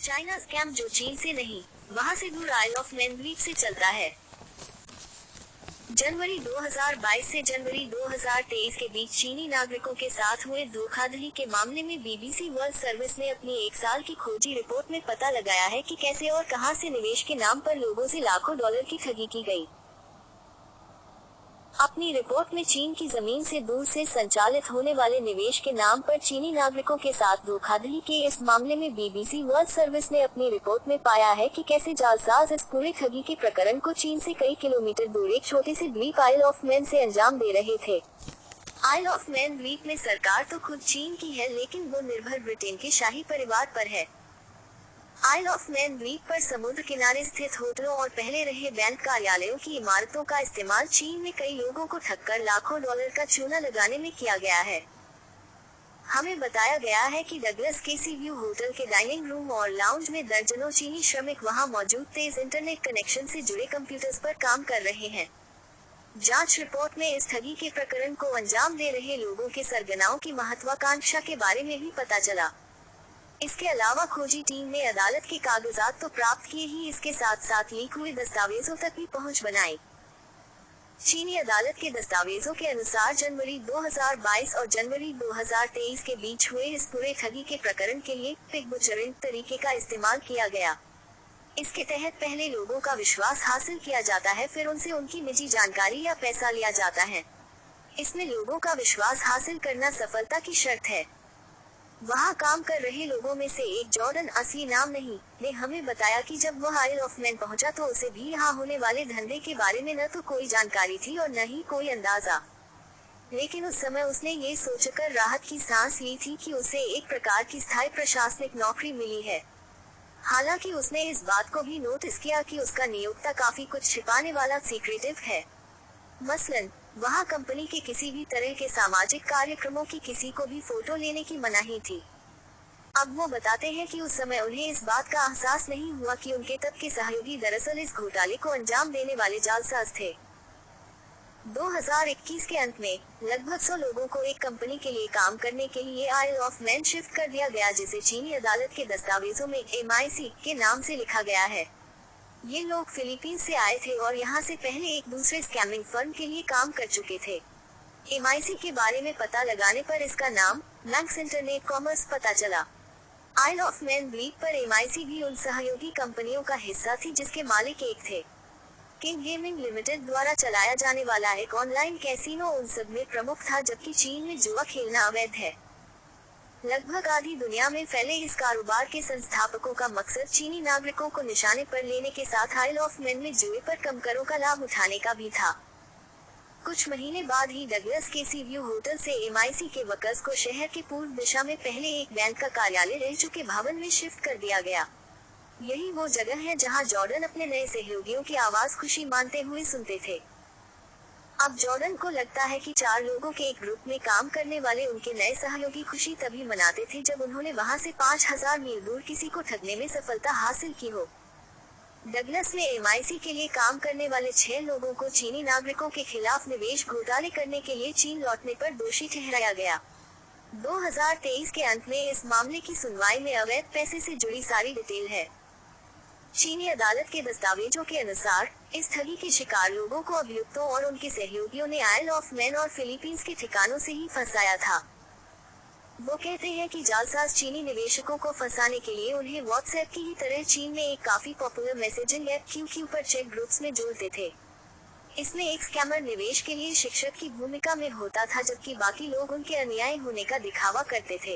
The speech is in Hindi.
चाइना स्कैम जो चीन से नहीं, वहां से दूर आइल ऑफ मैन द्वीप से चलता है। जनवरी 2022 से जनवरी 2023 के बीच चीनी नागरिकों के साथ हुए धोखाधड़ी के मामले में बीबीसी वर्ल्ड सर्विस ने अपनी 1 साल की खोजी रिपोर्ट में पता लगाया है कि कैसे और कहां से निवेश के नाम पर लोगों से लाखों डॉलर की ठगी की गई। अपनी रिपोर्ट में चीन की जमीन से दूर से संचालित होने वाले निवेश के नाम पर चीनी नागरिकों के साथ धोखाधड़ी के इस मामले में बीबीसी वर्ल्ड सर्विस ने अपनी रिपोर्ट में पाया है कि कैसे जालसाज इस पूरे ठगी के प्रकरण को चीन से कई किलोमीटर दूर एक छोटे से द्वीप आइल ऑफ मैन से अंजाम दे रहे थे। आइल ऑफ मैन द्वीप में सरकार तो खुद चीन की है, लेकिन वो निर्भर ब्रिटेन के शाही परिवार पर है। आइल ऑफ मैन द्वीप पर समुद्र किनारे स्थित होटलों और पहले रहे बैंक कार्यालयों की इमारतों का इस्तेमाल चीन में कई लोगों को ठगकर लाखों डॉलर का चूना लगाने में किया गया है। हमें बताया गया है कि डगलस के सी व्यू होटल के डाइनिंग रूम और लाउंज में दर्जनों चीनी श्रमिक वहां मौजूद तेज इंटरनेट कनेक्शन से जुड़े कंप्यूटर्स पर काम कर रहे हैं। जांच रिपोर्ट में इस ठगी के प्रकरण को अंजाम दे रहे लोगों के सरगनाओं की महत्वाकांक्षा के बारे में भी पता चला। इसके अलावा खोजी टीम ने अदालत के कागजात तो प्राप्त किए ही इसके साथ साथ लीक हुए दस्तावेजों तक भी पहुंच बनाई। चीनी अदालत के दस्तावेजों के अनुसार जनवरी 2022 और जनवरी 2023 के बीच हुए इस पूरे ठगी के प्रकरण के लिए पिग बुचरिंग तरीके का इस्तेमाल किया गया। इसके तहत पहले लोगों का विश्वास हासिल किया जाता है, फिर उनसे उनकी निजी जानकारी या पैसा लिया जाता है। इसमें लोगों का विश्वास हासिल करना सफलता की शर्त है। वहाँ काम कर रहे लोगों में से एक जॉर्डन, असली नाम नहीं, ने हमें बताया कि जब वह आइल ऑफ मैन पहुंचा तो उसे भी यहाँ होने वाले धंधे के बारे में न तो कोई जानकारी थी और न ही कोई अंदाजा। लेकिन उस समय उसने ये सोचकर राहत की सांस ली थी कि उसे एक प्रकार की स्थायी प्रशासनिक नौकरी मिली है। हालांकि उसने इस बात को भी नोटिस किया कि उसका नियोक्ता काफी कुछ छिपाने वाला सीक्रेटिव है। मसलन, वहाँ कंपनी के किसी भी तरह के सामाजिक कार्यक्रमों की किसी को भी फोटो लेने की मनाही थी। अब वो बताते हैं कि उस समय उन्हें इस बात का एहसास नहीं हुआ कि उनके तब के सहयोगी दरअसल इस घोटाले को अंजाम देने वाले जालसाज थे। 2021 के अंत में लगभग 100 लोगों को एक कंपनी के लिए काम करने के लिए आइल ऑफ मैन शिफ्ट कर दिया गया, जिसे चीनी अदालत के दस्तावेजों में MIC के नाम से लिखा गया है। ये लोग फिलीपींस से आए थे और यहाँ से पहले एक दूसरे स्कैमिंग फर्म के लिए काम कर चुके थे। MIC के बारे में पता लगाने पर इसका नाम मैक्स इंटरनेट कॉमर्स पता चला। आइल ऑफ मैन द्वीप पर MIC भी उन सहयोगी कंपनियों का हिस्सा थी जिसके मालिक एक थे। किंग गेमिंग लिमिटेड द्वारा चलाया जाने वाला एक ऑनलाइन कैसीनो उन सब में प्रमुख था, जबकि चीन में जुआ खेलना अवैध है। लगभग आधी दुनिया में फैले इस कारोबार के संस्थापकों का मकसद चीनी नागरिकों को निशाने पर लेने के साथ आइल ऑफ मैन में जुए पर कम करों का लाभ उठाने का भी था। कुछ महीने बाद ही डगलस के सी व्यू होटल से MIC के वर्कर्स को शहर के पूर्व दिशा में पहले एक बैंक का कार्यालय रह चुके भवन में शिफ्ट कर दिया गया। यही वो जगह है जहां जॉर्डन अपने नए सहयोगियों की आवाज खुशी मानते हुए सुनते थे। अब जॉर्डन को लगता है कि 4 लोगों के एक ग्रुप में काम करने वाले उनके नए सहयोगी खुशी तभी मनाते थे जब उन्होंने वहां से 5000 मील दूर किसी को ठगने में सफलता हासिल की हो। डगलस में MIC के लिए काम करने वाले 6 लोगों को चीनी नागरिकों के खिलाफ निवेश घोटाले करने के लिए चीन लौटने पर दोषी ठहराया गया। 2023 के अंत में इस मामले की सुनवाई में अवैध पैसे से जुड़ी सारी डिटेल है। चीनी अदालत के दस्तावेजों के अनुसार इस ठगी के शिकार लोगों को अभियुक्तों और उनके सहयोगियों ने आइल ऑफ मैन और फिलीपींस के ठिकानों से ही फंसाया था। वो कहते हैं कि जालसाज चीनी निवेशकों को फंसाने के लिए उन्हें व्हाट्सएप की ही तरह चीन में एक काफी पॉपुलर मैसेजिंग ऐप QQ पर चैट ग्रुप्स में जोड़ते थे। इसमें एक स्कैमर निवेश के लिए शिक्षक की भूमिका में होता था, जबकि बाकी लोग उनके अनुयायी होने का दिखावा करते थे।